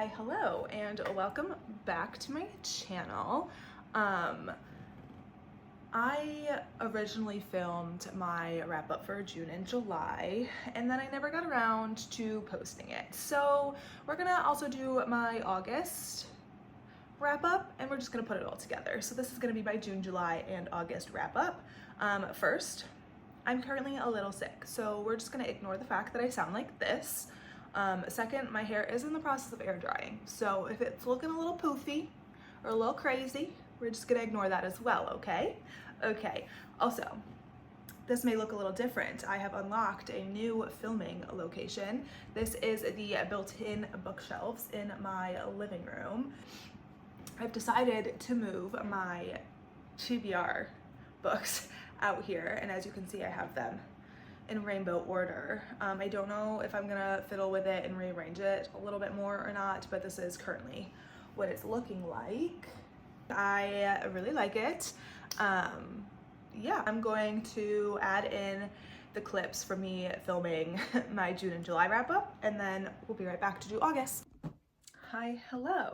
Hi, hello, and welcome back to my channel. I originally filmed my wrap up for June and July, and then I never got around to posting it. So we're gonna also do my August wrap up, and we're just gonna put it all together. So this is gonna be my June, July, and August wrap up. First, I'm currently a little sick, so we're just gonna ignore the fact that I sound like this. Second, my hair is in the process of air drying, so if it's looking a little poofy or a little crazy, we're just gonna ignore that as well, okay? Okay, also, this may look a little different. I have unlocked a new filming location. This is the built-in bookshelves in my living room. I've decided to move my TBR books out here, and as you can see, I have them in rainbow order. I don't know if I'm gonna fiddle with it and rearrange it a little bit more or not, but this is currently what it's looking like. I really like it. Yeah, I'm going to add in the clips for me filming my June and July wrap up, and then we'll be right back to do August. Hi, hello.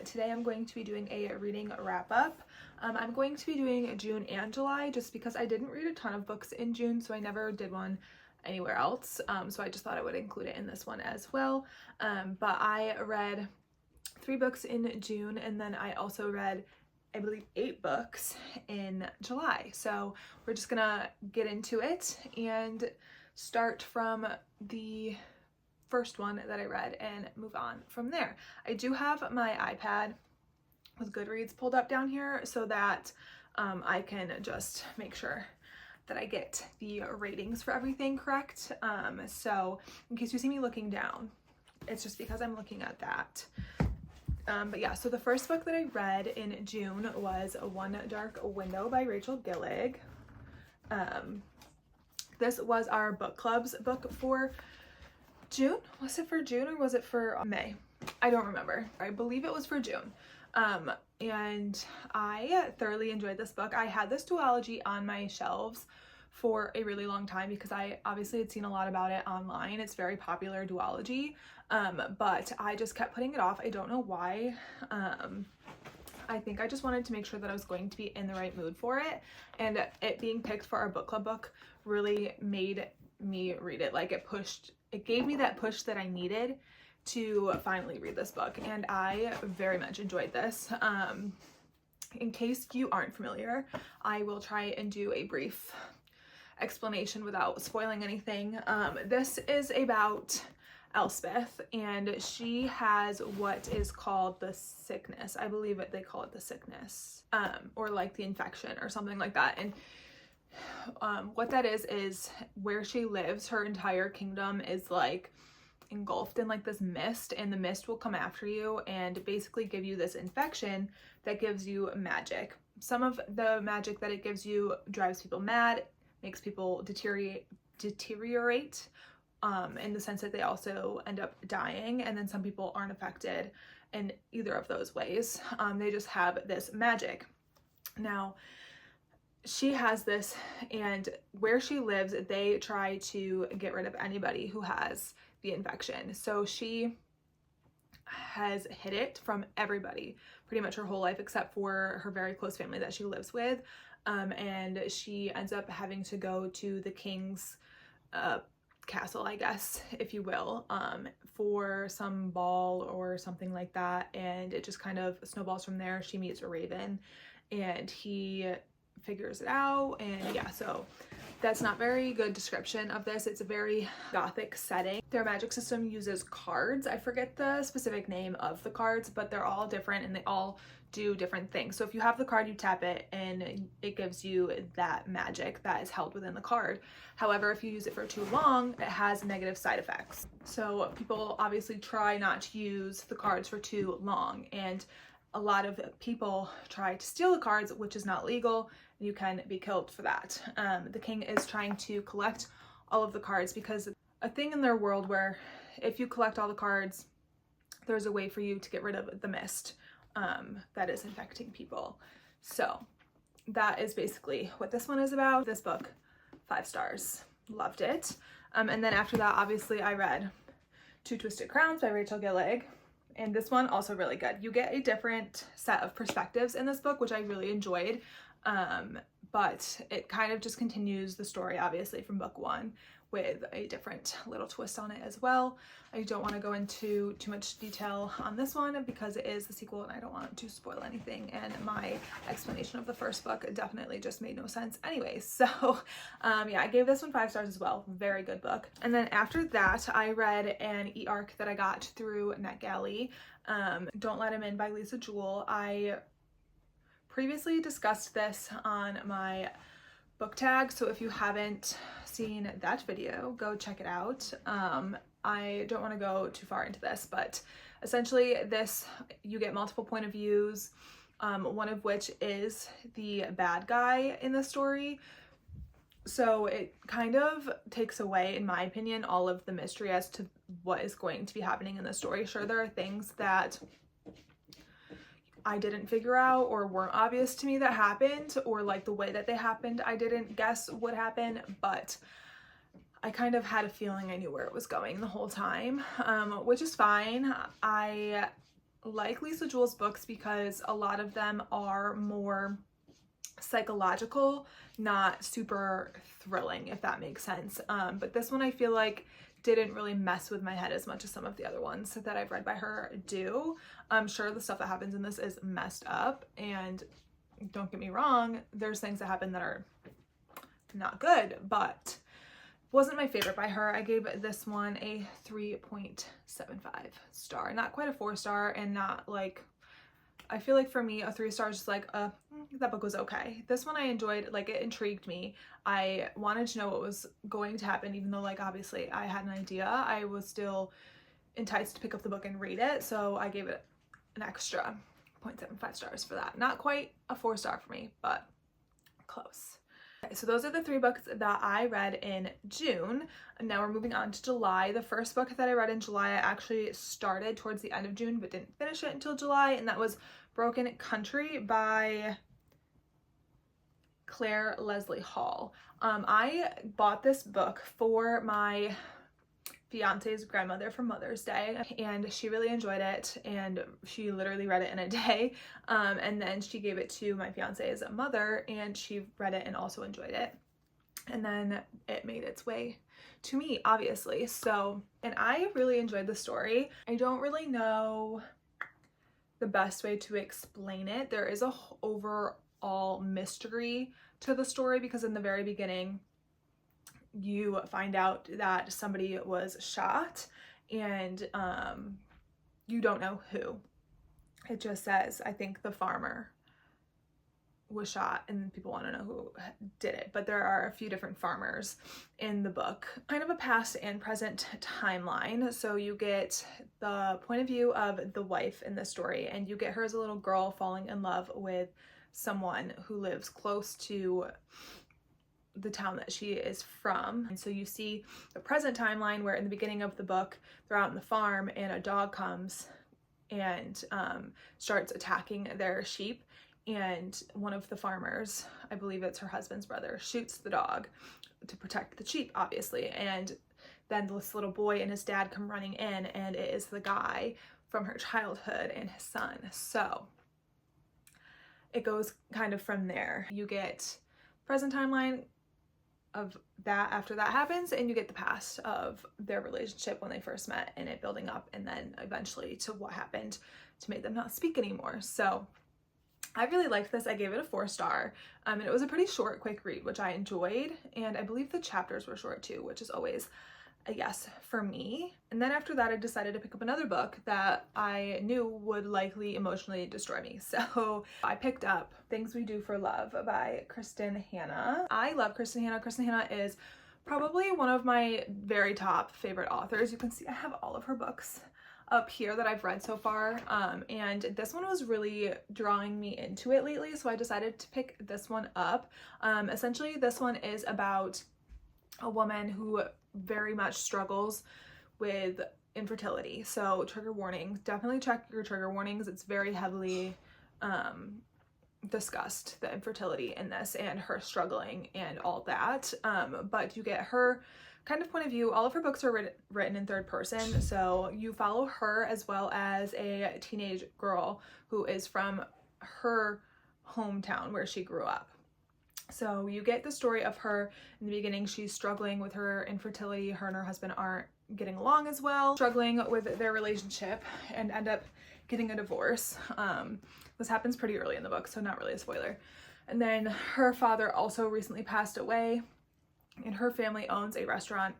Today I'm going to be doing a reading wrap up. I'm going to be doing June and July just because I didn't read a ton of books in June, so I never did one anywhere else. So I just thought I would include it in this one as well. But I read 3 books in June, and then I also read, I believe, 8 books in July. So we're just gonna get into it and start from the first one that I read and move on from there. I do have my iPad with Goodreads pulled up down here so that I can just make sure that I get the ratings for everything correct. So in case you see me looking down, it's just because I'm looking at that. But yeah, so the first book that I read in June was One Dark Window by Rachel Gillig. This was our book club's book for June. Was it for June or was it for May? I don't remember. I believe it was for June. And I thoroughly enjoyed this book. I had this duology on my shelves for a really long time because I obviously had seen a lot about it online. It's very popular duology, but I just kept putting it off. I don't know why. I think I just wanted to make sure that I was going to be in the right mood for it, and it being picked for our book club book really made me read it. Like, it gave me that push that I needed to finally read this book, and I very much enjoyed this. In case you aren't familiar, I will try and do a brief explanation without spoiling anything. This is about Elspeth, and she has what is called the sickness. I believe they call it the sickness, or like the infection or something like that. And what that is where she lives, her entire kingdom is like engulfed in like this mist, and the mist will come after you and basically give you this infection that gives you magic. Some of the magic that it gives you drives people mad, makes people deteriorate in the sense that they also end up dying, and then some people aren't affected in either of those ways. They just have this magic. Now, she has this, and where she lives, they try to get rid of anybody who has the infection. So she has hid it from everybody pretty much her whole life except for her very close family that she lives with. And she ends up having to go to the king's castle, I guess, if you will, for some ball or something like that. And it just kind of snowballs from there. She meets a raven, and he figures it out, and yeah, so that's not very good description of this. It's a very gothic setting. Their magic system uses cards. I forget the specific name of the cards, but they're all different and they all do different things. So if you have the card, you tap it and it gives you that magic that is held within the card. However, if you use it for too long, it has negative side effects. So people obviously try not to use the cards for too long, and a lot of people try to steal the cards, which is not legal. You can be killed for that. The king is trying to collect all of the cards because a thing in their world where if you collect all the cards, there's a way for you to get rid of the mist that is infecting people. So that is basically what this one is about. This book, 5 stars. Loved it. And then after that, obviously, I read Two Twisted Crowns by Rachel Gillig. And this one also really good. You get a different set of perspectives in this book, which I really enjoyed. But it kind of just continues the story, obviously, from book one with a different little twist on it as well. I don't want to go into too much detail on this one because it is the sequel and I don't want to spoil anything, and my explanation of the first book definitely just made no sense anyway. So yeah, I gave this one 5 stars as well. Very good book. And then after that, I read an e-arc that I got through NetGalley, Don't Let Him In by Lisa Jewell. I previously discussed this on my book tag, so if you haven't seen that video, go check it out. I don't want to go too far into this, but essentially this, you get multiple point of views, one of which is the bad guy in the story. So it kind of takes away, in my opinion, all of the mystery as to what is going to be happening in the story. Sure, there are things that I didn't figure out or weren't obvious to me that happened, or like the way that they happened I didn't guess would happen, but I kind of had a feeling I knew where it was going the whole time, which is fine. I like Lisa Jewell's books because a lot of them are more psychological, not super thrilling, if that makes sense. But this one I feel like didn't really mess with my head as much as some of the other ones that I've read by her do. I'm sure the stuff that happens in this is messed up, and don't get me wrong, there's things that happen that are not good, but wasn't my favorite by her. I gave this one a 3.75 star. Not quite a 4 star, and not like, I feel like for me a 3 stars is like that book was okay. This one I enjoyed, like it intrigued me. I wanted to know what was going to happen, even though like obviously I had an idea. I was still enticed to pick up the book and read it, so I gave it an extra 0.75 stars for that. Not quite a 4 star for me, but close. Okay, so those are the 3 books that I read in June. And now we're moving on to July. The first book that I read in July, I actually started towards the end of June but didn't finish it until July, and that was Broken Country by Claire Leslie Hall. I bought this book for my fiance's grandmother for Mother's Day, and she really enjoyed it, and she literally read it in a day, and then she gave it to my fiance's mother and she read it and also enjoyed it, and then it made its way to me, obviously. So, and I really enjoyed the story. I don't really know the best way to explain it. There is a overall mystery to the story because in the very beginning you find out that somebody was shot, and you don't know who. It just says, I think the farmer was shot, and people want to know who did it, but there are a few different farmers in the book. Kind of a past and present timeline, so you get the point of view of the wife in the story, and you get her as a little girl falling in love with someone who lives close to the town that she is from. And so you see the present timeline where in the beginning of the book they're out on the farm and a dog comes and starts attacking their sheep, and one of the farmers, I believe it's her husband's brother, shoots the dog to protect the sheep, obviously, and then this little boy and his dad come running in, and it is the guy from her childhood and his son. So it goes kind of from there. You get present timeline of that after that happens, and you get the past of their relationship when they first met and it building up, and then eventually to what happened to make them not speak anymore. So I really liked this. I gave it a 4 star, and it was a pretty short, quick read, which I enjoyed, and I believe the chapters were short too, which is always a yes for me. And then after that I decided to pick up another book that I knew would likely emotionally destroy me. So I picked up Things We Do for Love by Kristin Hannah. I love Kristin Hannah. Kristin Hannah is probably one of my very top favorite authors. You can see I have all of her books up here that I've read so far, and this one was really drawing me into it lately, so I decided to pick this one up. Essentially this one is about a woman who very much struggles with infertility. So trigger warning, definitely check your trigger warnings. It's very heavily discussed, the infertility in this and her struggling and all that. But you get her kind of point of view. All of her books are written in third person, so you follow her as well as a teenage girl who is from her hometown where she grew up. So you get the story of her in the beginning. She's struggling with her infertility. Her and her husband aren't getting along as well, struggling with their relationship, and end up getting a divorce. This happens pretty early in the book, so not really a spoiler. And then her father also recently passed away, and her family owns a restaurant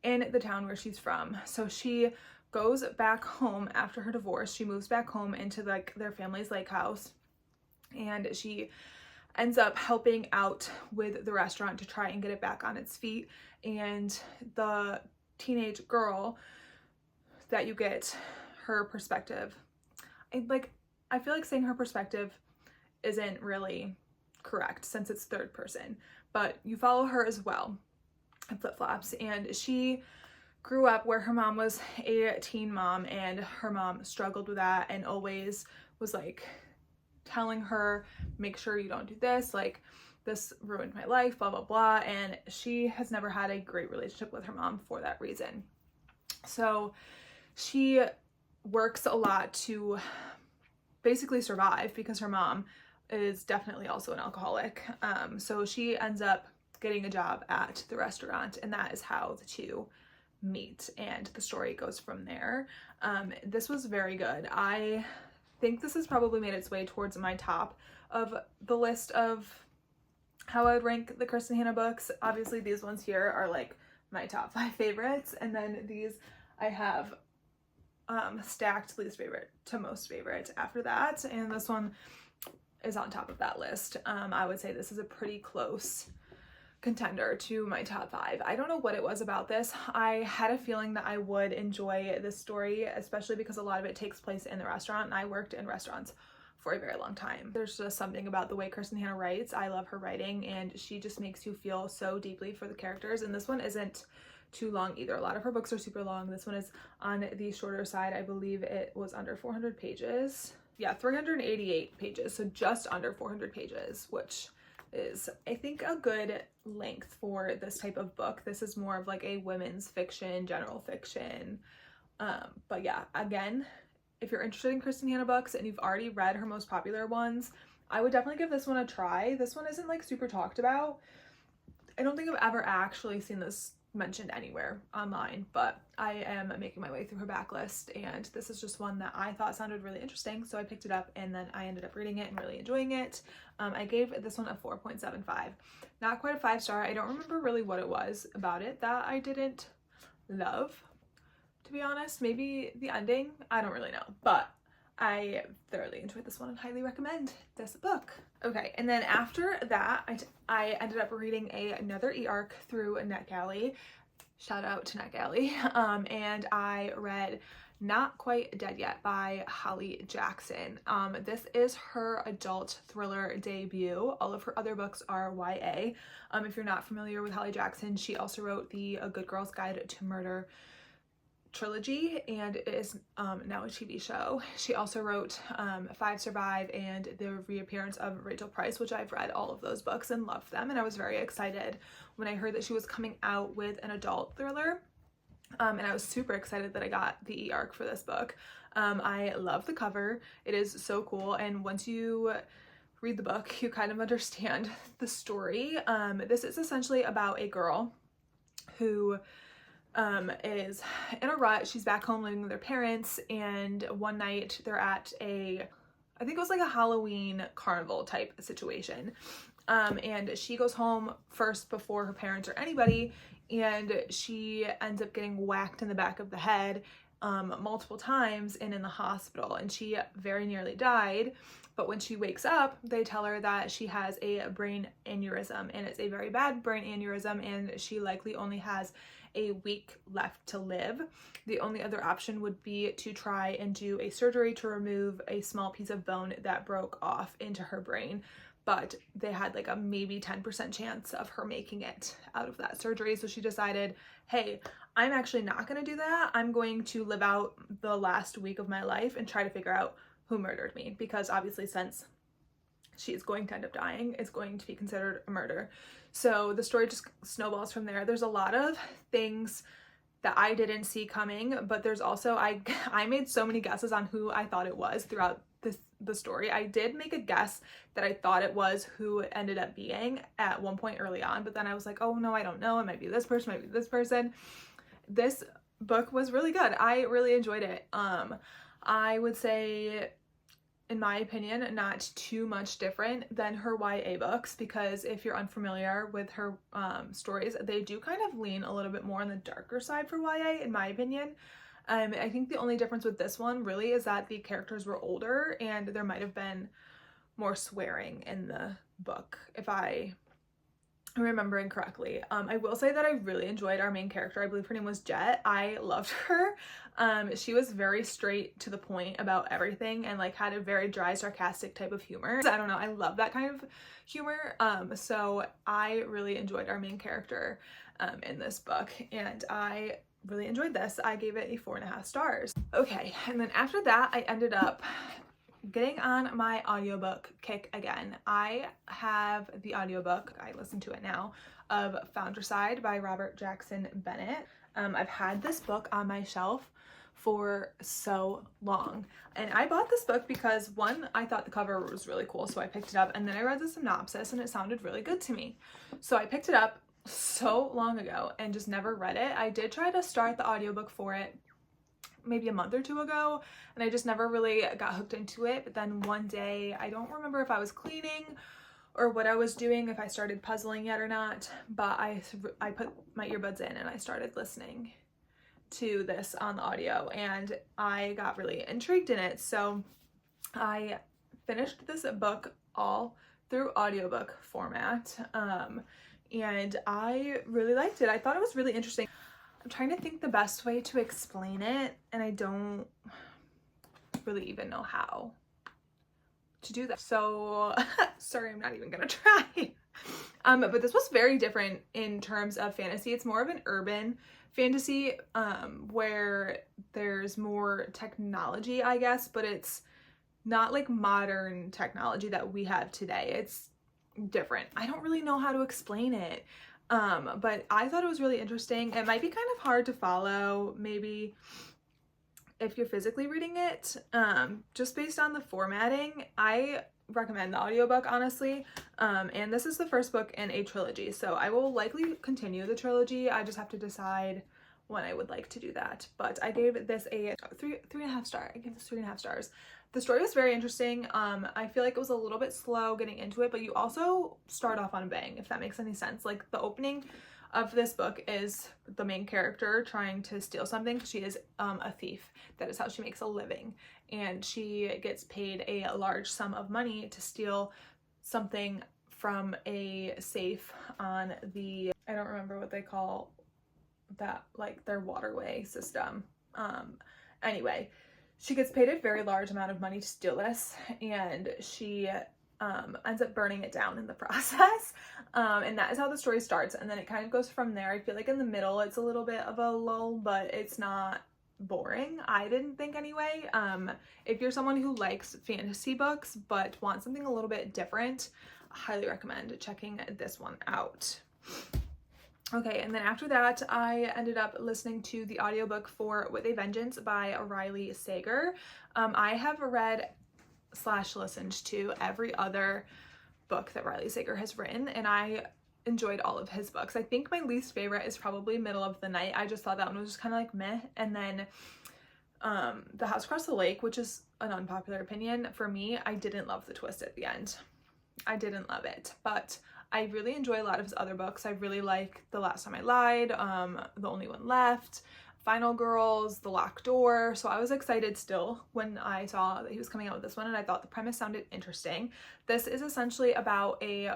in the town where she's from. So she goes back home after her divorce. She moves back home into like their family's lake house, and she ends up helping out with the restaurant to try and get it back on its feet. And the teenage girl that you get her perspective, I feel like saying her perspective isn't really correct since it's third person, but you follow her as well in flip-flops. And she grew up where her mom was a teen mom, and her mom struggled with that and always was like telling her, make sure you don't do this, like this ruined my life, blah blah blah. And she has never had a great relationship with her mom for that reason. So she works a lot to basically survive because her mom is definitely also an alcoholic. So she ends up getting a job at the restaurant, and that is how the two meet, and the story goes from there. This was very good. I think this has probably made its way towards my top of the list of how I would rank the Kristin Hannah books. Obviously these ones here are like my top 5 favorites, and then these I have stacked least favorite to most favorite after that, and this one is on top of that list. I would say this is a pretty close contender to my top 5. I don't know what it was about this. I had a feeling that I would enjoy this story, especially because a lot of it takes place in the restaurant, and I worked in restaurants for a very long time. There's just something about the way Kristin Hannah writes. I love her writing, and she just makes you feel so deeply for the characters. And this one isn't too long either. A lot of her books are super long. This one is on the shorter side. I believe it was under 400 pages. Yeah, 388 pages, so just under 400 pages, which is, I think, a good length for this type of book. This is more of like a women's fiction, general fiction. But yeah, again, if you're interested in Kristin Hannah books and you've already read her most popular ones, I would definitely give this one a try. This one isn't like super talked about. I don't think I've ever actually seen this mentioned anywhere online, but I am making my way through her backlist, and this is just one that I thought sounded really interesting, so I picked it up, and then I ended up reading it and really enjoying it. I gave this one a 4.75. Not quite a 5-star. I don't remember really what it was about it that I didn't love, to be honest. Maybe the ending, I don't really know, but I thoroughly enjoyed this one and highly recommend this book. Okay, and then after that, I ended up reading another e-arc through NetGalley. Shout out to NetGalley. And I read Not Quite Dead Yet by Holly Jackson. This is her adult thriller debut. All of her other books are YA. If you're not familiar with Holly Jackson, she also wrote the A Good Girl's Guide to Murder trilogy, and it is now a TV show. She also wrote Five Survive and the reappearance of Rachel Price, which I've read all of those books and loved them, and I was very excited when I heard that she was coming out with an adult thriller. And I was super excited that I got the e-arc for this book. I love the cover. It is so cool, and once you read the book, you kind of understand the story. This is essentially about a girl who is in a rut. She's back home living with her parents, and one night they're at I think it was like a Halloween carnival type situation. And she goes home first before her parents or anybody, and she ends up getting whacked in the back of the head multiple times and in the hospital, and she very nearly died. But when she wakes up, they tell her that she has a brain aneurysm, and it's a very bad brain aneurysm, and she likely only has a week left to live. The only other option would be to try and do a surgery to remove a small piece of bone that broke off into her brain, but they had like a maybe 10% chance of her making it out of that surgery. So she decided, hey, I'm actually not going to do that. I'm going to live out the last week of my life and try to figure out who murdered me, because obviously since she is going to end up dying. It's going to be considered a murder. So the story just snowballs from there. There's a lot of things that I didn't see coming, but there's also, I made so many guesses on who I thought it was throughout the story. I did make a guess that I thought it was who it ended up being at one point early on, but then I was like, oh no, I don't know. It might be this person, might be this person. This book was really good. I really enjoyed it. I would say, in my opinion, not too much different than her YA books, because if you're unfamiliar with her stories, they do kind of lean a little bit more on the darker side for YA, in my opinion. I think the only difference with this one really is that the characters were older and there might have been more swearing in the book, if I am remembering correctly. I will say that I really enjoyed our main character. I believe her name was Jet. I loved her. She was very straight to the point about everything and like had a very dry, sarcastic type of humor. I don't know, I love that kind of humor. So I really enjoyed our main character in this book, and I really enjoyed this. I gave it a 4.5 stars. Okay, and then after that, I ended up getting on my audiobook kick again. I have the audiobook, I listen to it now, of Founderside by Robert Jackson Bennett. I've had this book on my shelf for so long, and I bought this book because, one, I thought the cover was really cool, so I picked it up, and then I read the synopsis and it sounded really good to me. So I picked it up so long ago and just never read it. I did try to start the audiobook for it maybe a month or two ago, and I just never really got hooked into it. But then one day, I don't remember if I was cleaning or what I was doing, if I started puzzling yet or not, but I put my earbuds in and I started listening to this on the audio, and I got really intrigued in it. So I finished this book all through audiobook format, and I really liked it. I thought it was really interesting. I'm trying to think the best way to explain it, and I don't really even know how to do that. So sorry, I'm not even gonna try. But this was very different in terms of fantasy. It's more of an urban fantasy, where there's more technology, I guess, but it's not like modern technology that we have today. It's different. I don't really know how to explain it. But I thought it was really interesting. It might be kind of hard to follow, maybe if you're physically reading it, just based on the formatting. I recommend the audiobook, honestly. And this is the first book in a trilogy, so I will likely continue the trilogy. I just have to decide when I would like to do that. But I gave this a 3.5 star. I gave this 3.5 stars. The story was very interesting. I feel like it was a little bit slow getting into it, but you also start off on a bang, if that makes any sense. Like, the opening of this book is the main character trying to steal something. She is a thief. That is how she makes a living. And she gets paid a large sum of money to steal something from a safe on the, I don't remember what they call that, like their waterway system. Anyway, she gets paid a very large amount of money to steal this, and she ends up burning it down in the process. And that is how the story starts, and then it kind of goes from there. I feel like in the middle it's a little bit of a lull, but it's not boring, I didn't think anyway. If you're someone who likes fantasy books but wants something a little bit different, I highly recommend checking this one out. Okay, and then after that, I ended up listening to the audiobook for With a Vengeance by Riley Sager. I have read / listened to every other book that Riley Sager has written, and I enjoyed all of his books. I think my least favorite is probably Middle of the Night. I just thought that one was just kind of like meh. And then The House Across the Lake, which is an unpopular opinion for me, I didn't love the twist at the end. I didn't love it, but I really enjoy a lot of his other books. I really like The Last Time I Lied, The Only One Left, Final Girls, The Locked Door. So I was excited still when I saw that he was coming out with this one, and I thought the premise sounded interesting. This is essentially about a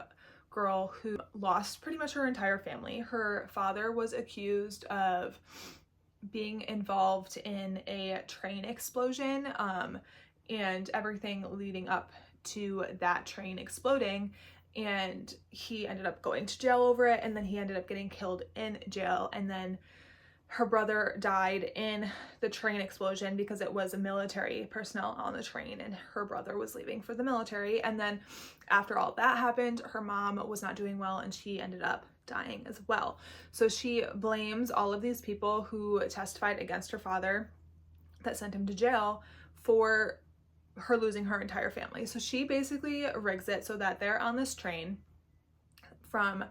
girl who lost pretty much her entire family. Her father was accused of being involved in a train explosion, and everything leading up to that train exploding, and he ended up going to jail over it, and then he ended up getting killed in jail, and then her brother died in the train explosion because it was military personnel on the train and her brother was leaving for the military. And then after all that happened, her mom was not doing well and she ended up dying as well. So she blames all of these people who testified against her father that sent him to jail for her losing her entire family. So she basically rigs it so that they're on this train from,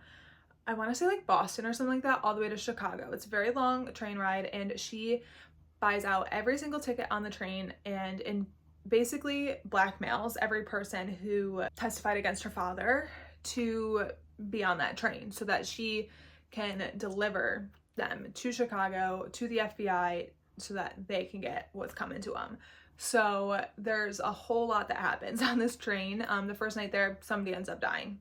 I want to say like Boston or something like that, all the way to Chicago. It's a very long train ride, and she buys out every single ticket on the train and basically blackmails every person who testified against her father to be on that train so that she can deliver them to Chicago, to the FBI, so that they can get what's coming to them. So there's a whole lot that happens on this train. The first night there, somebody ends up dying.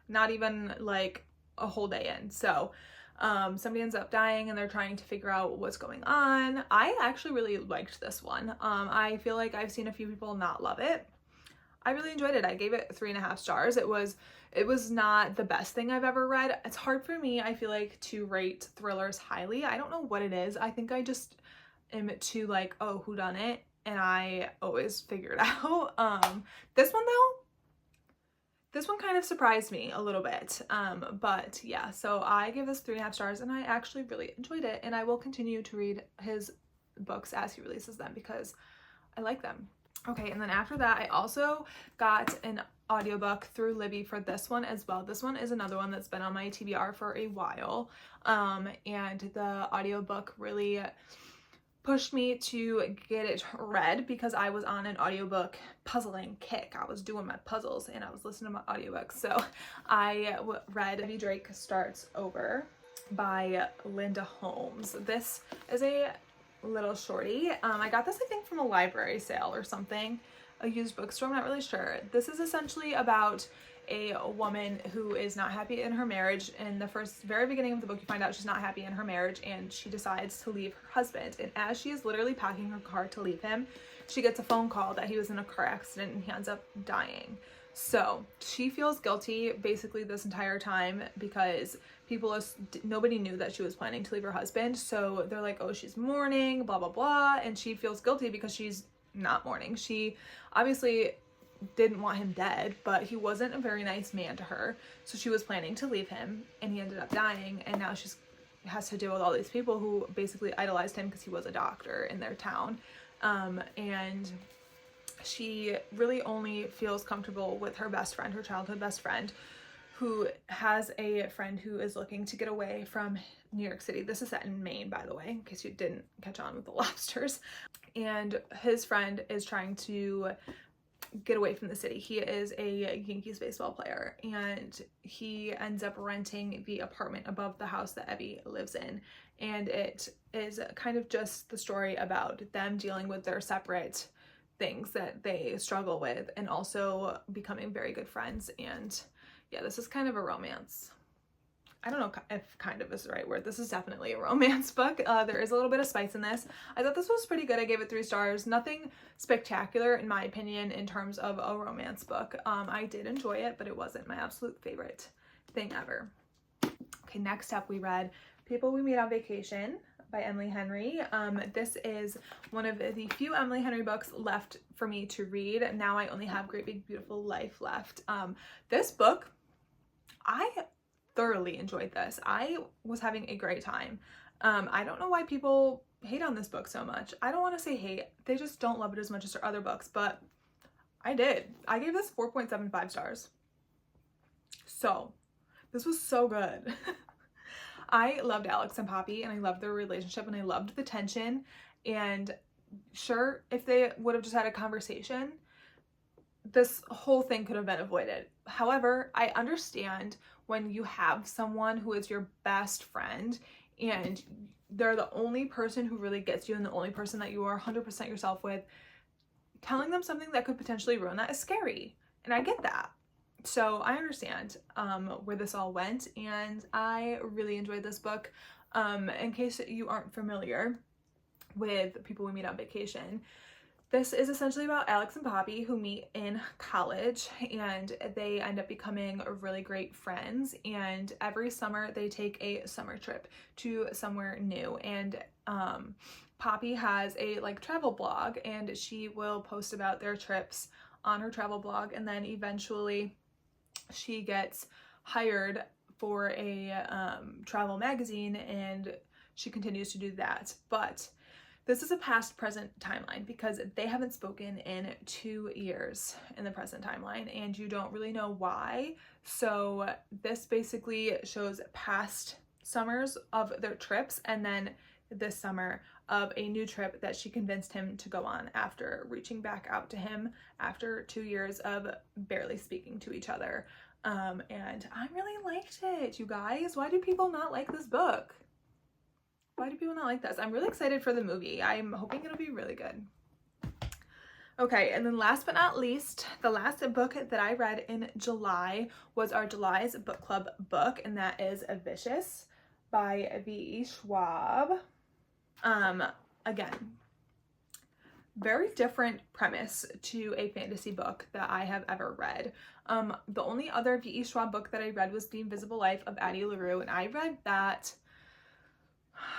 Not even like a whole day in. So somebody ends up dying and they're trying to figure out what's going on. I actually really liked this one. I feel like I've seen a few people not love it. I really enjoyed it. I gave it 3.5 stars. It was not the best thing I've ever read. It's hard for me, I feel like, to rate thrillers highly. I don't know what it is. I think I just am too like, oh, whodunit, and I always figure it out. This one though, this one kind of surprised me a little bit. But yeah, so I give this 3.5 stars and I actually really enjoyed it, and I will continue to read his books as he releases them because I like them. Okay, and then after that, I also got an audiobook through Libby for this one as well. This one is another one that's been on my TBR for a while. And the audiobook really pushed me to get it read because I was on an audiobook puzzling kick. I was doing my puzzles and I was listening to my audiobooks. So I read Debbie Drake Starts Over by Linda Holmes. This is a little shorty. I got this, I think, from a library sale or something, a used bookstore, I'm not really sure. This is essentially about a woman who is not happy in her marriage. In the very beginning of the book, you find out she's not happy in her marriage and she decides to leave her husband. And as she is literally packing her car to leave him, she gets a phone call that he was in a car accident and he ends up dying. So she feels guilty basically this entire time because nobody knew that she was planning to leave her husband. So they're like, oh, she's mourning, blah, blah, blah. And she feels guilty because she's not mourning. She obviously didn't want him dead, but he wasn't a very nice man to her. So she was planning to leave him and he ended up dying. And now she's has to deal with all these people who basically idolized him because he was a doctor in their town. And she really only feels comfortable with her best friend, her childhood best friend, who has a friend who is looking to get away from New York City. This is set in Maine, by the way, in case you didn't catch on with the lobsters. And his friend is trying to get away from the city. He is a Yankees baseball player and he ends up renting the apartment above the house that Evie lives in. And it is kind of just the story about them dealing with their separate things that they struggle with and also becoming very good friends. And yeah, this is kind of a romance. I don't know if kind of is the right word. This is definitely a romance book. There is a little bit of spice in this. I thought this was pretty good. I gave it 3 stars. Nothing spectacular in my opinion in terms of a romance book. I did enjoy it, but it wasn't my absolute favorite thing ever. Okay, next up we read People We Meet on Vacation by Emily Henry. This is one of the few Emily Henry books left for me to read. Now I only have Great Big Beautiful Life left. This book, I thoroughly enjoyed this. I was having a great time. I don't know why people hate on this book so much. I don't want to say hate. They just don't love it as much as their other books, but I did. I gave this 4.75 stars. So this was so good. I loved Alex and Poppy and I loved their relationship and I loved the tension. And sure, if they would have just had a conversation, this whole thing could have been avoided. However, I understand when you have someone who is your best friend and they're the only person who really gets you and the only person that you are 100% yourself with, telling them something that could potentially ruin that is scary. And I get that. So I understand where this all went, and I really enjoyed this book. In case you aren't familiar with People We Meet on Vacation, This is essentially about Alex and Poppy, who meet in college, and they end up becoming really great friends. And every summer they take a summer trip to somewhere new. And Poppy has a travel blog, and she will post about their trips on her travel blog. And then eventually she gets hired for a travel magazine, and she continues to do that. But this is a past present timeline because they haven't spoken in 2 years in the present timeline, and you don't really know why. So this basically shows past summers of their trips, and then this summer of a new trip that she convinced him to go on after reaching back out to him after 2 years of barely speaking to each other. And I really liked it, you guys. Why do people not like this book? Why do people not like this? I'm really excited for the movie. I'm hoping it'll be really good. Okay, and then last but not least, the last book that I read in July was our July's book club book, and that is Vicious by V.E. Schwab. Again, very different premise to a fantasy book that I have ever read. The only other V.E. Schwab book that I read was The Invisible Life of Addie LaRue, and I read that,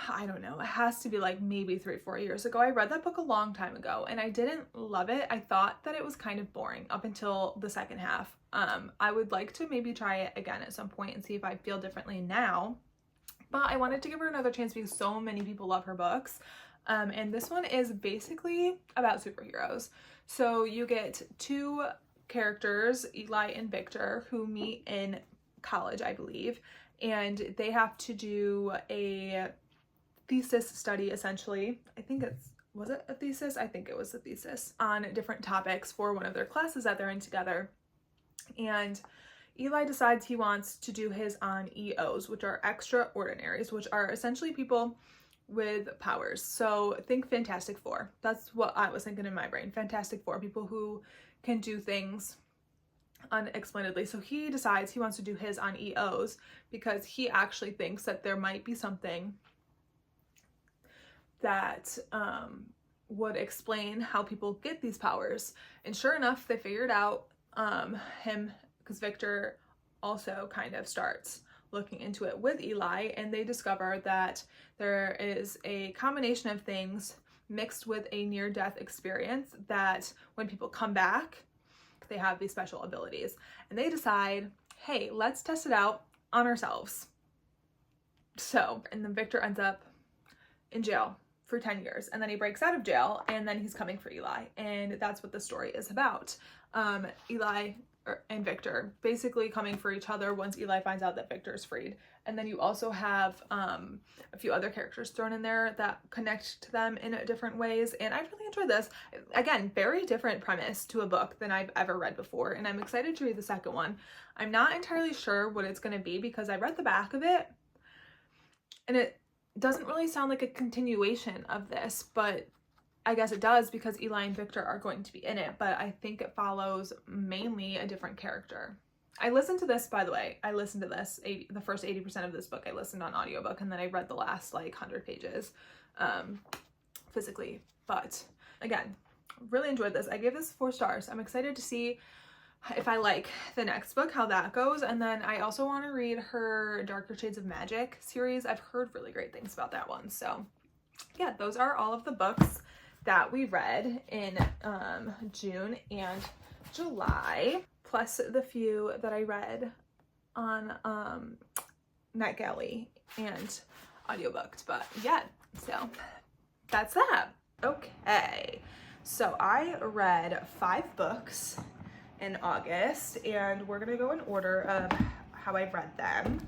I don't know, it has to be maybe 3-4 years ago. I read that book a long time ago, and I didn't love it. I thought that it was kind of boring up until the second half. I would like to maybe try it again at some point and see if I feel differently now, but I wanted to give her another chance because so many people love her books. And this one is basically about superheroes. So you get 2 characters, Eli and Victor, who meet in college, I believe, and they have to do a thesis study, essentially. I think was it a thesis? I think it was a thesis on different topics for one of their classes that they're in together. And Eli decides he wants to do his on EOs, which are extraordinaries, which are essentially people with powers. So think Fantastic Four. That's what I was thinking in my brain. Fantastic Four, people who can do things unexplainedly. So he decides he wants to do his on EOs because he actually thinks that there might be something that would explain how people get these powers. And sure enough, they figured out him, because Victor also kind of starts looking into it with Eli, and they discover that there is a combination of things mixed with a near-death experience that when people come back, they have these special abilities. And they decide, hey, let's test it out on ourselves. So, and then Victor ends up in jail for 10 years, and then he breaks out of jail, and then he's coming for Eli, and that's what the story is about. Eli and Victor basically coming for each other once Eli finds out that Victor is freed. And then you also have a few other characters thrown in there that connect to them in different ways, and I really enjoyed this. Again, very different premise to a book than I've ever read before, and I'm excited to read the second one. I'm not entirely sure what it's going to be because I read the back of it, and it doesn't really sound like a continuation of this, but I guess it does because Eli and Victor are going to be in it, but I think it follows mainly a different character. I listened to this, by the way, the first 80% of this book I listened on audiobook, and then I read the last 100 pages physically. But again, really enjoyed this. I gave this 4 stars. I'm excited to see if I like the next book, how that goes. And then I also want to read her Darker Shades of Magic series. I've heard really great things about that one. So yeah, those are all of the books that we read in June and July, plus the few that I read on NetGalley and audiobooked. But yeah, so that's that. Okay, so I read 5 books in August, and we're gonna go in order of how I read them.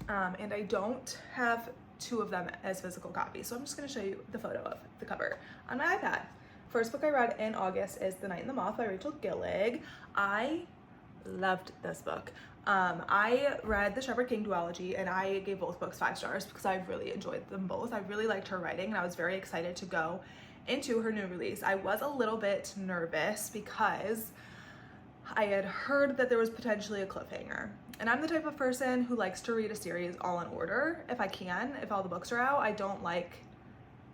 And I don't have 2 of them as physical copies, so I'm just going to show you the photo of the cover on my iPad. First book I read in August is The Night and the Moth by Rachel Gillig. I loved this book. I read The Shepherd King duology, and I gave both books 5 stars because I really enjoyed them both. I really liked her writing, and I was very excited to go into her new release. I was a little bit nervous because I had heard that there was potentially a cliffhanger. And I'm the type of person who likes to read a series all in order if I can, if all the books are out. I don't like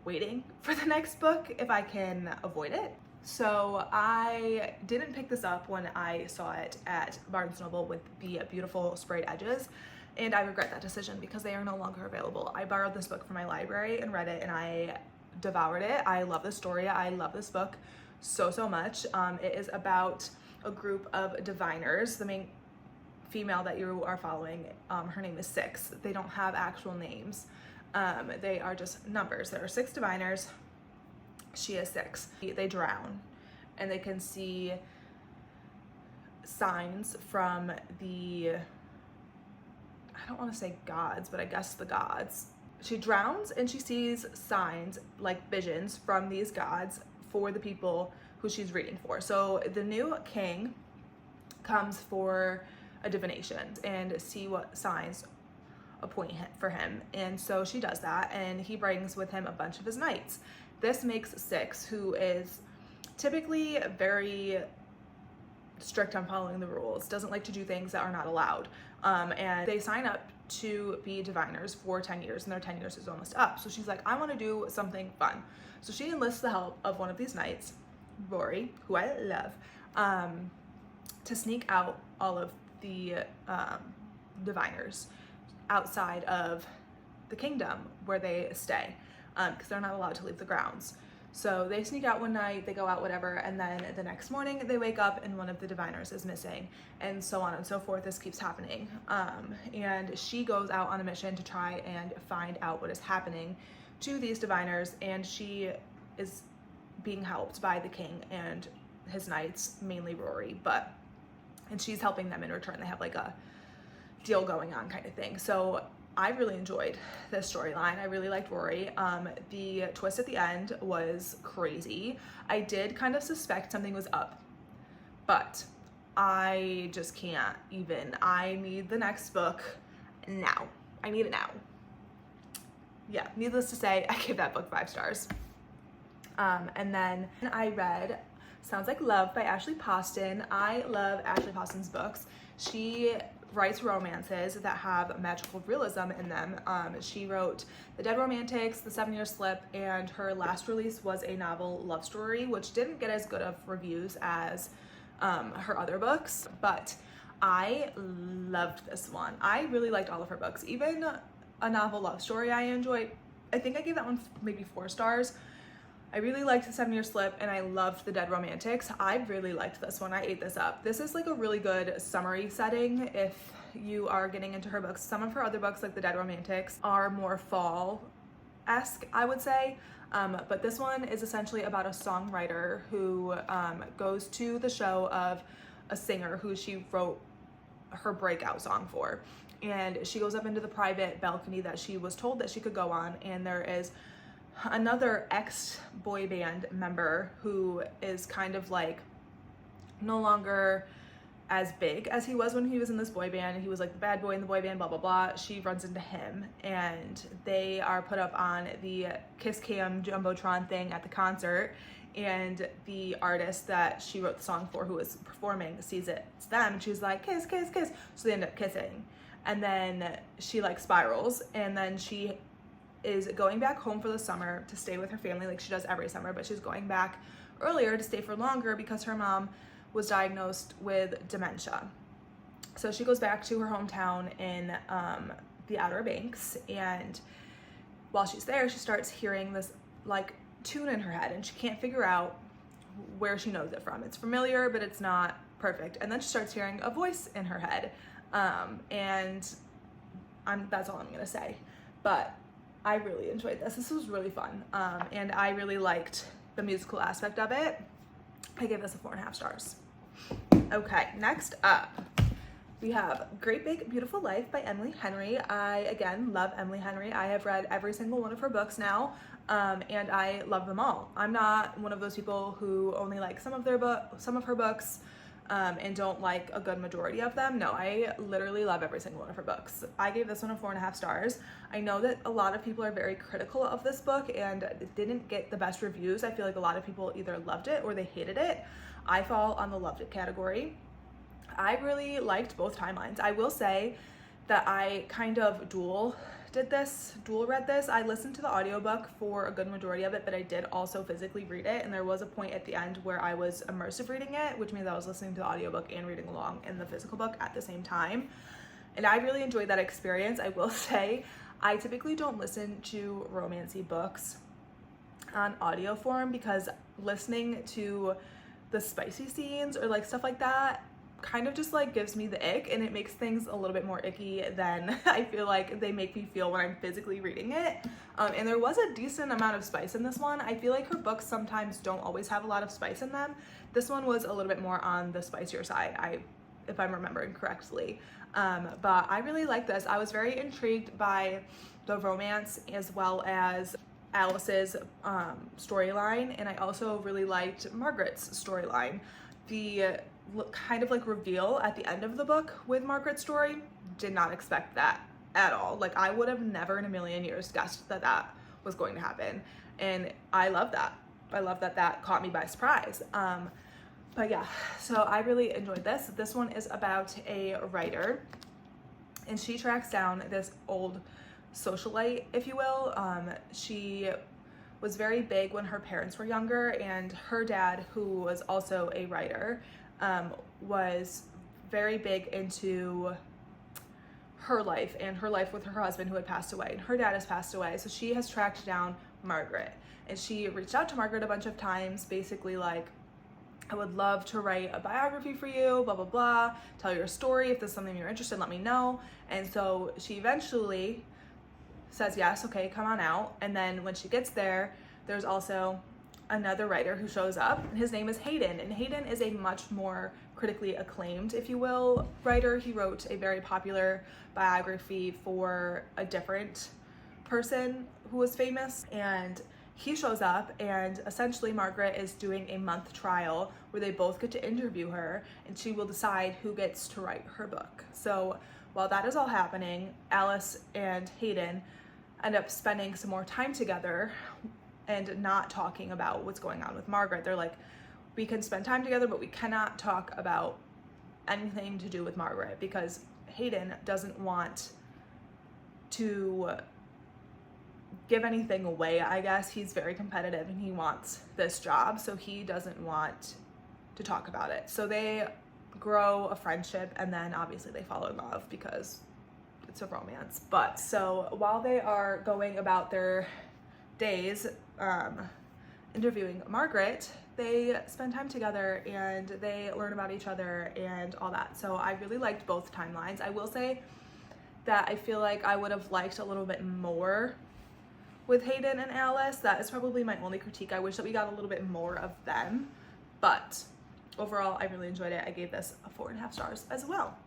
waiting for the next book if I can avoid it. So I didn't pick this up when I saw it at Barnes & Noble with the beautiful sprayed edges, and I regret that decision because they are no longer available. I borrowed this book from my library and read it, and I devoured it. I love the story. I love this book so much. It is about a group of diviners. The main female that you are following, her name is Six. They don't have actual names. They are just numbers. There are 6 diviners. She is 6. They drown, and they can see signs from the, I don't want to say gods, but I guess the gods. She drowns and she sees signs, like visions from these gods for the people who she's reading for. So the new king comes for a divination and see what signs appoint for him. And so she does that, and he brings with him a bunch of his knights. This makes Six, who is typically very strict on following the rules, doesn't like to do things that are not allowed. And they sign up to be diviners for 10 years, and their 10 years is almost up. So she's like, I want to do something fun. So she enlists the help of one of these knights, Rory, who I love, to sneak out all of the diviners outside of the kingdom where they stay, because they're not allowed to leave the grounds. So they sneak out one night, they go out, whatever, and then the next morning they wake up and one of the diviners is missing, and so on and so forth. This keeps happening. And she goes out on a mission to try and find out what is happening to these diviners, and she is being helped by the king and his knights, mainly Rory, and she's helping them in return. They have like a deal going on kind of thing. So I really enjoyed this storyline. I really liked Rory. The twist at the end was crazy. I did kind of suspect something was up, but I just can't even. I need the next book now. I need it now. Yeah, needless to say, I gave that book 5 stars. And then I read Sounds Like Love by Ashley Poston. I love Ashley Poston's books. She writes romances that have magical realism in them. She wrote The Dead Romantics, The 7 Year Slip, and her last release was a novel love story, which didn't get as good of reviews as her other books, but I loved this one. I really liked all of her books. Even A Novel Love Story I enjoyed. I think I gave that one maybe 4 stars. I really liked The 7 Year Slip, and I loved The Dead Romantics. I really liked this one. I ate this up. This is like a really good summery setting if you are getting into her books. Some of her other books, like The Dead Romantics, are more fall-esque, I would say. But this one is essentially about a songwriter who goes to the show of a singer who she wrote her breakout song for. And she goes up into the private balcony that she was told that she could go on, and there is another ex-boy band member who is kind of like no longer as big as he was when he was in this boy band, and he was like the bad boy in the boy band, blah blah blah. She runs into him, and they are put up on the Kiss Cam Jumbotron thing at the concert, and the artist that she wrote the song for, who is performing, sees it's them, and she's like, kiss kiss kiss, so they end up kissing. And then she like spirals, and then she is going back home for the summer to stay with her family like she does every summer, but she's going back earlier to stay for longer because her mom was diagnosed with dementia. So she goes back to her hometown in the Outer Banks, and while she's there, she starts hearing this like tune in her head, and she can't figure out where she knows it from. It's familiar, but it's not perfect. And then she starts hearing a voice in her head, and that's all I'm gonna say. But I really enjoyed this. This was really fun, and I really liked the musical aspect of it. I gave this a 4.5 stars. Okay, next up, we have Great Big Beautiful Life by Emily Henry. I, again, love Emily Henry. I have read every single one of her books now, and I love them all. I'm not one of those people who only like some of her books, and don't like a good majority of them. No, I literally love every single one of her books. I gave this one a 4.5 stars. I know that a lot of people are very critical of this book, and it didn't get the best reviews. I feel like a lot of people either loved it or they hated it. I fall on the loved it category. I really liked both timelines. I will say that I kind of dual dual read this. I listened to the audiobook for a good majority of it, but I did also physically read it, and there was a point at the end where I was immersive reading it, which means I was listening to the audiobook and reading along in the physical book at the same time. And I really enjoyed that experience. I will say, I typically don't listen to romancy books on audio form because listening to the spicy scenes or like stuff like that kind of just like gives me the ick, and it makes things a little bit more icky than I feel like they make me feel when I'm physically reading it. And there was a decent amount of spice in this one. I feel like her books sometimes don't always have a lot of spice in them. This one was a little bit more on the spicier side, if I'm remembering correctly. But I really like this. I was very intrigued by the romance as well as Alice's storyline, and I also really liked Margaret's storyline. The kind of like reveal at the end of the book with Margaret's story, did not expect that at all. Like, I would have never in a million years guessed that that was going to happen, and I love that. I love that that caught me by surprise. But yeah, so I really enjoyed this. This one is about a writer, and she tracks down this old socialite, if you will. She was very big when her parents were younger, and her dad, who was also a writer, was very big into her life and her life with her husband who had passed away, and her dad has passed away. So she has tracked down Margaret, and she reached out to Margaret a bunch of times, basically like, I would love to write a biography for you, blah, blah, blah, tell your story. If there's something you're interested in, let me know. And so she eventually says, yes, okay, come on out. And then when she gets there, there's also another writer who shows up, and his name is Hayden. And Hayden is a much more critically acclaimed, if you will, writer. He wrote a very popular biography for a different person who was famous, and he shows up, and essentially Margaret is doing a month trial where they both get to interview her, and she will decide who gets to write her book. So while that is all happening, Alice and Hayden end up spending some more time together and not talking about what's going on with Margaret. They're like, we can spend time together, but we cannot talk about anything to do with Margaret, because Hayden doesn't want to give anything away, I guess. He's very competitive and he wants this job, so he doesn't want to talk about it. So they grow a friendship, and then obviously they fall in love because it's a romance. But so while they are going about their days interviewing Margaret, they spend time together and they learn about each other and all that. So I really liked both timelines. I will say that I feel like I would have liked a little bit more with Hayden and Alice. That is probably my only critique. I wish that we got a little bit more of them, but overall I really enjoyed it. I gave this a 4.5 stars as well.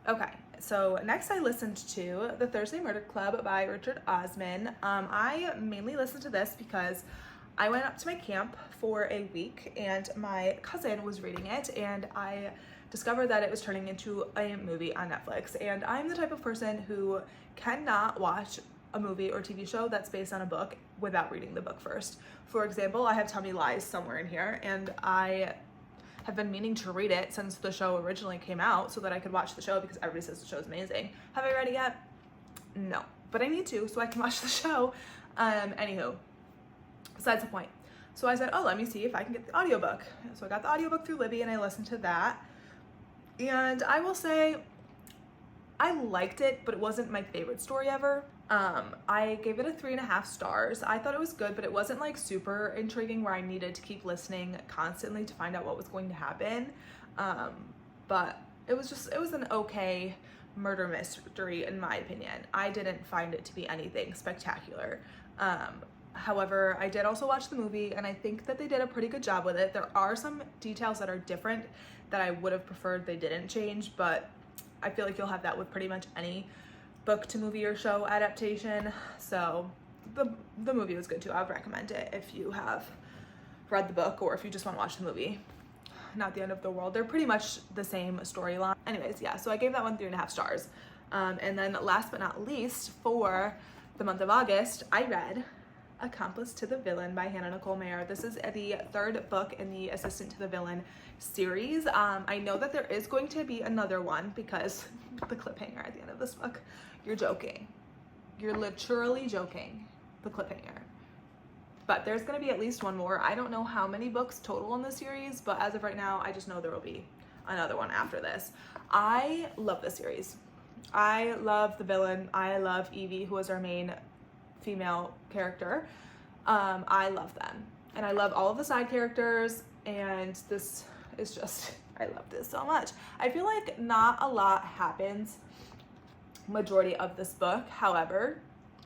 Okay, so next I listened to The Thursday Murder Club by Richard Osman. I mainly listened to this because I went up to my camp for a week and my cousin was reading it, and I discovered that it was turning into a movie on Netflix. And I'm the type of person who cannot watch a movie or TV show that's based on a book without reading the book first. For example, I have Tell Me Lies somewhere in here, and I have been meaning to read it since the show originally came out so that I could watch the show, because everybody says the show is amazing. Have I read it yet? No, but I need to so I can watch the show. Anywho, besides the point. So I said, oh, let me see if I can get the audiobook. So I got the audiobook through Libby and I listened to that. And I will say, I liked it, but it wasn't my favorite story ever. I gave it a 3.5 stars. I thought it was good, but it wasn't like super intriguing where I needed to keep listening constantly to find out what was going to happen. But it was an okay murder mystery in my opinion. I didn't find it to be anything spectacular. However, I did also watch the movie, and I think that they did a pretty good job with it. There are some details that are different that I would have preferred they didn't change, but I feel like you'll have that with pretty much any book to movie or show adaptation. So the movie was good too. I would recommend it if you have read the book or if you just want to watch the movie. Not the end of the world. They're pretty much the same storyline. Anyways, yeah, so I gave that one 3.5 stars. And then last but not least, for the month of August, I read Accomplice to the Villain by Hannah Nicole Mayer. This is the third book in the Assistant to the Villain series. I know that there is going to be another one because the cliffhanger at the end of this book, you're joking. You're literally joking, the cliffhanger. But there's gonna be at least one more. I don't know how many books total in the series, but as of right now, I just know there will be another one after this. I love this series. I love the villain. I love Evie, who is our main female character. I love them. And I love all of the side characters, and this is just, I love this so much. I feel like not a lot happens majority of this book. However,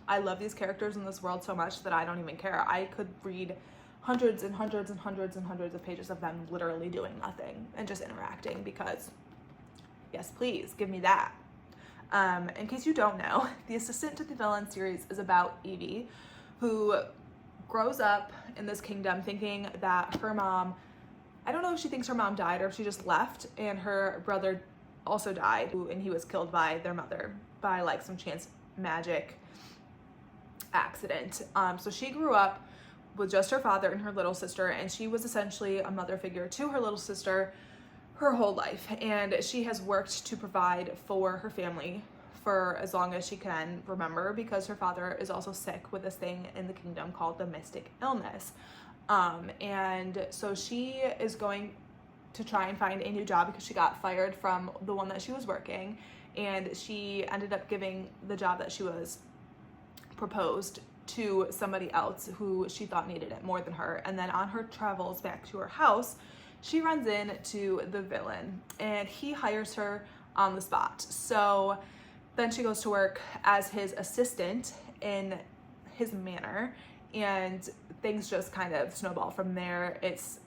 I love these characters in this world so much that I don't even care. I could read hundreds and hundreds and hundreds and hundreds of pages of them literally doing nothing and just interacting because, yes, please, give me that. In case you don't know, The Assistant to the Villain series is about Evie, who grows up in this kingdom thinking that her mom, I don't know if she thinks her mom died or if she just left, and her brother also died, and he was killed by their mother by like some chance magic accident. So she grew up with just her father and her little sister, and she was essentially a mother figure to her little sister her whole life, and she has worked to provide for her family for as long as she can remember, because her father is also sick with this thing in the kingdom called the mystic illness. And so she is going to try and find a new job because she got fired from the one that she was working, and she ended up giving the job that she was proposed to somebody else who she thought needed it more than her. And then on her travels back to her house, she runs into the villain, and he hires her on the spot. So then she goes to work as his assistant in his manor, and things just kind of snowball from there. It's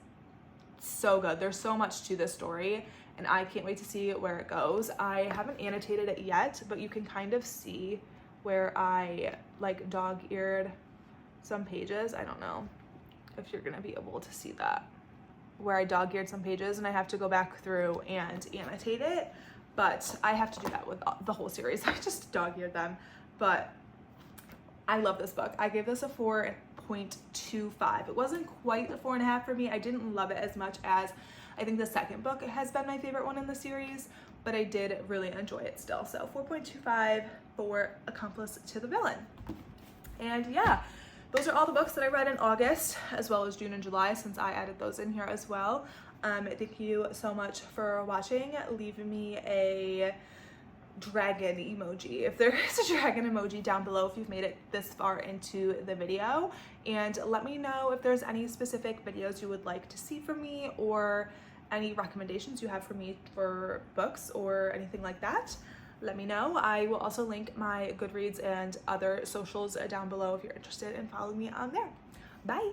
so good. There's so much to this story, and I can't wait to see where it goes. I haven't annotated it yet, but you can kind of see where I like dog-eared some pages. I don't know if you're gonna be able to see that, where I dog-eared some pages, and I have to go back through and annotate it, but I have to do that with the whole series. I just dog-eared them, but I love this book. I gave this a 4.25. It wasn't quite a 4.5 for me. I didn't love it as much as I think the second book has been my favorite one in the series, but I did really enjoy it still. So 4.25 for Accomplice to the Villain. And yeah, those are all the books that I read in August, as well as June and July, since I added those in here as well. Thank you so much for watching. Leave me a dragon emoji, if there is a dragon emoji, down below if you've made it this far into the video, and let me know if there's any specific videos you would like to see from me, or any recommendations you have for me for books or anything like that. Let me know. I will also link my Goodreads and other socials down below if you're interested in following me on there. Bye.